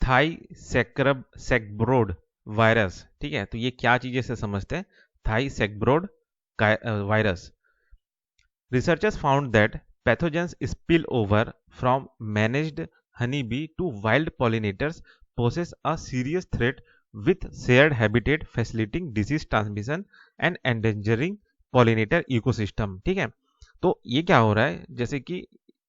Thai sacbrood virus. ठीक है, तो ये क्या चीजें से समझते हैं। Thai sacbrood virus. Researchers found that pathogens spill over from managed honeybee to wild pollinators poses a serious threat with shared habitat facilitating disease transmission and endangering pollinator ecosystem। ठीक है, तो ये क्या हो रहा है, जैसे कि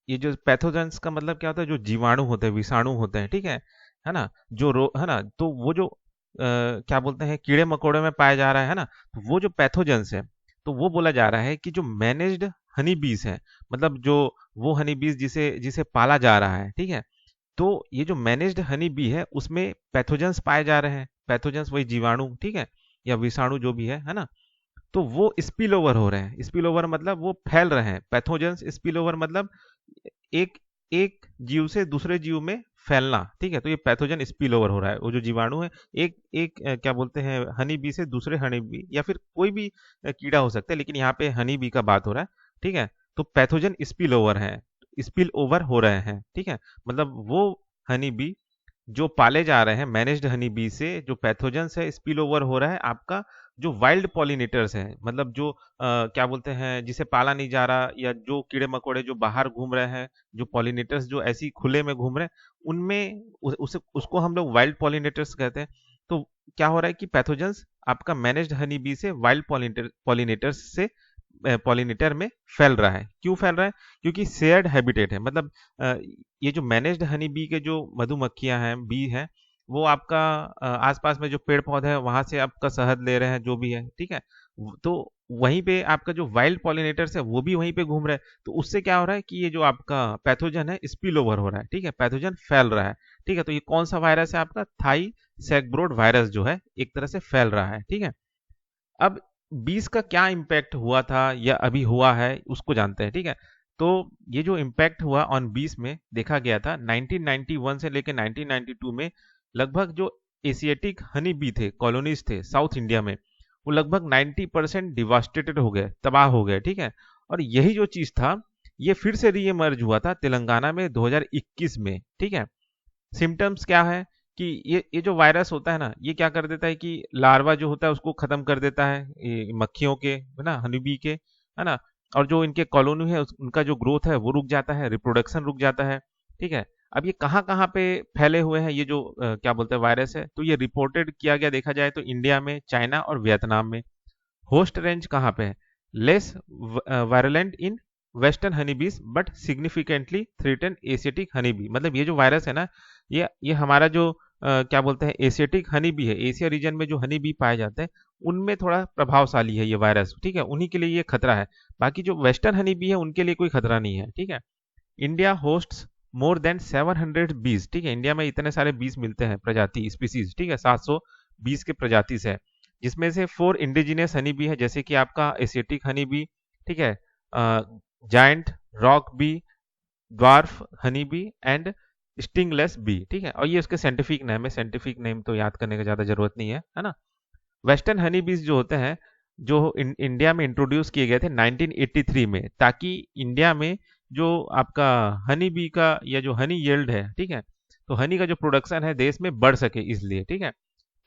ये जो पैथोजेंस का मतलब क्या होता है, जो जीवाणु होते हैं, विषाणु होते हैं, ठीक है ना, जो है ना, तो वो जो क्या बोलते हैं, कीड़े मकोड़े में पाया जा रहा है ना, तो वो जो पैथोजेंस है, तो वो बोला जा रहा है कि जो मैनेज्ड हनी बीज है, मतलब जो वो हनी बीज जिसे जिसे पाला जा रहा है, ठीक है, तो ये जो मैनेज्ड हनी बी है उसमें पैथोजेंस पाए जा रहे हैं। पैथोजेंस वही जीवाणु, ठीक है, या विषाणु जो भी है ना, तो वो स्पिल ओवर हो रहे हैं। स्पिल ओवर मतलब वो फैल रहे हैं। पैथोजेंस स्पिल ओवर मतलब एक एक जीव से दूसरे जीव में फैलना। ठीक है, तो ये पैथोजन स्पिल ओवर हो रहा है। वो जो जीवाणु है एक एक क्या बोलते हैं, हनी बी से दूसरे हनी बी या फिर कोई भी कीड़ा हो सकता है, लेकिन यहाँ पे हनी बी का बात हो रहा है। ठीक है, तो पैथोजन स्पिल ओवर है, स्पिल ओवर हो रहे हैं। ठीक है, मतलब वो हनी बी जो पाले जा रहे हैं मैनेज्ड हनी बी से जो पैथोजेंस है स्पिल ओवर हो रहा है आपका जो वाइल्ड पॉलिनेटर्स हैं, मतलब जो क्या बोलते हैं, जिसे पाला नहीं जा रहा, या जो कीड़े मकोड़े जो बाहर घूम रहे हैं, जो पॉलिनेटर्स जो ऐसी खुले में घूम रहे हैं, उनमें उसको हम लोग वाइल्ड पॉलिनेटर्स कहते हैं। तो क्या हो रहा है कि पैथोजेंस आपका मैनेज्ड हनी बी से वाइल्ड पॉलिनेटर्स से पॉलिनेटर में फैल रहा है। क्यों फैल रहा है? क्योंकि शेयर्ड हैबिटेट है। मतलब ये जो मैनेज्ड हनी बी के जो मधुमक्खियां हैं, बी हैं, वो आपका आसपास में जो पेड़ पौधे हैं वहां से आपका शहद ले रहे हैं, जो भी है, ठीक है, तो वहीं पे आपका जो वाइल्ड पॉलिनेटर्स है वो भी वहीं पे घूम रहे हैं। तो उससे क्या हो रहा है कि ये जो आपका पैथोजन है स्पिल ओवर हो रहा है। ठीक है, पैथोजन फैल रहा है। ठीक है, तो ये कौन सा वायरस है? आपका थाई सेक्ब्रोड वायरस जो है एक तरह से फैल रहा है। ठीक है, अब 20 का क्या इम्पैक्ट हुआ था या अभी हुआ है उसको जानते हैं। ठीक है, तो ये जो इम्पैक्ट हुआ ऑन 20 में देखा गया था 1991 से लेकर 1992 में लगभग जो एशियाटिक हनी बी थे, कॉलोनीज थे साउथ इंडिया में, वो लगभग 90% डिवास्टेटेड हो गए, तबाह हो गए। ठीक है, और यही जो चीज था ये फिर से रीइमर्ज हुआ था तेलंगाना में 2021 में। ठीक है, सिम्टम्स क्या है कि ये जो वायरस होता है ना, ये क्या कर देता है कि लार्वा जो होता है उसको खत्म कर देता है, ये मक्खियों के, है ना, हनीबी के, है ना, और जो इनके कॉलोनी है उनका जो ग्रोथ है वो रुक जाता है, रिप्रोडक्शन रुक जाता है। ठीक है, अब ये कहाँ कहाँ पे फैले हुए हैं ये जो क्या बोलते हैं वायरस है, तो ये रिपोर्टेड किया गया देखा जाए तो इंडिया में, चाइना और वियतनाम में। होस्ट रेंज कहाँ पे है? Less virulent in western honeybees but significantly threaten Asiatic honeybee. मतलब ये जो वायरस है ना, ये हमारा जो क्या बोलते हैं एशियाटिक हनी बी है, एशिया रीजन में जो हनी बी पाए जाते हैं उनमें थोड़ा प्रभावशाली है ये वायरस। ठीक है, उन्हीं के लिए ये खतरा है। बाकी जो वेस्टर्न हनी बी है उनके लिए कोई खतरा नहीं है। ठीक है, इंडिया होस्ट्स मोर देन 700 बीज। ठीक है, इंडिया में इतने सारे बीज मिलते हैं, प्रजाति, स्पीसीज। ठीक है, 720 के प्रजाति से, जिसमें से 4 इंडिजिनियस हनी बी है, जैसे कि आपका एशियाटिक हनी बी, ठीक है, giant rock bee, dwarf honey bee and stingless bee. ठीक है, और ये उसके साइंटिफिक नेम है। साइंटिफिक नेम तो याद करने की ज्यादा जरूरत नहीं है ना। वेस्टर्न हनी बीज जो होते हैं जो इंडिया में इंट्रोड्यूस किए गए थे 1983 में, ताकि इंडिया में जो आपका हनी बी का या जो हनी यील्ड है, ठीक है, तो हनी का जो प्रोडक्शन है देश में बढ़ सके इसलिए। ठीक है,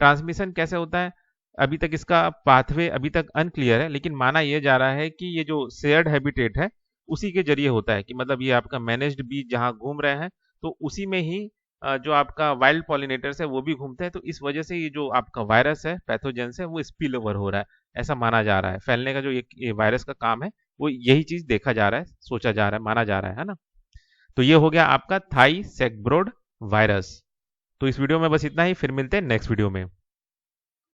ट्रांसमिशन कैसे होता है अभी तक इसका पाथवे अभी तक अनक्लियर है, लेकिन माना यह जा रहा है कि ये जो शेयर्ड हैबिटेट है उसी के जरिए होता है, कि मतलब ये आपका मैनेज्ड बी जहां घूम रहे हैं तो उसी में ही जो आपका वाइल्ड पॉलिनेटर्स है वो भी घूमते हैं, तो इस वजह से ये जो आपका वायरस है पैथोजेंस है वो स्पिल ओवर हो रहा है, ऐसा माना जा रहा है। फैलने का जो ये वायरस का काम है वो यही चीज देखा जा रहा है, सोचा जा रहा है, माना जा रहा है ना। तो ये हो गया आपका थाई सेक्ब्रोड वायरस। तो इस वीडियो में बस इतना ही, फिर मिलते हैं नेक्स्ट वीडियो में।